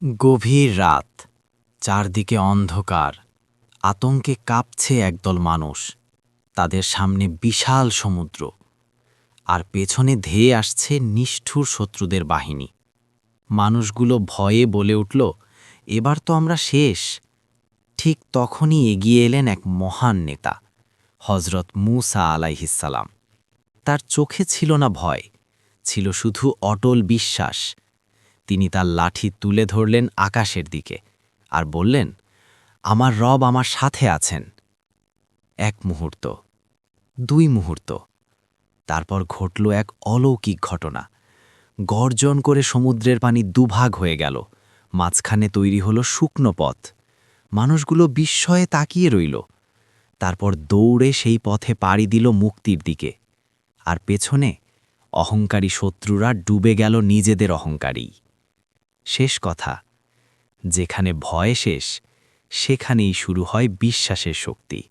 গভীর রাত, চারদিকে অন্ধকার, আতঙ্কে কাঁপছে একদল মানুষ। তাদের সামনে বিশাল সমুদ্র, আর পেছনে ধেয়ে আসছে নিষ্ঠুর শত্রুদের বাহিনী। মানুষগুলো ভয়ে বলে উঠল, এবার তো আমরা শেষ। ঠিক তখনই এগিয়ে এলেন এক মহান নেতা, হজরত মূসা আলাইহিসসালাম। তার চোখে ছিল না ভয়, ছিল শুধু অটল বিশ্বাস। তিনি তার লাঠি তুলে ধরলেন আকাশের দিকে আর বললেন, আমার রব আমার সাথে আছেন। এক মুহূর্ত, দুই মুহূর্ত, তারপর ঘটল এক অলৌকিক ঘটনা। গর্জন করে সমুদ্রের পানি দুভাগ হয়ে গেল, মাঝখানে তৈরি হলো শুকনো পথ। মানুষগুলো বিস্ময়ে তাকিয়ে রইল। তারপর দৌড়ে সেই পথে পাড়ি দিল মুক্তির দিকে। আর পেছনে অহংকারী শত্রুরা ডুবে গেল নিজেদের অহংকারী। শেষ কথা, যেখানে ভয় শেষ, সেখানেই শুরু হয় বিশ্বাসের শক্তি।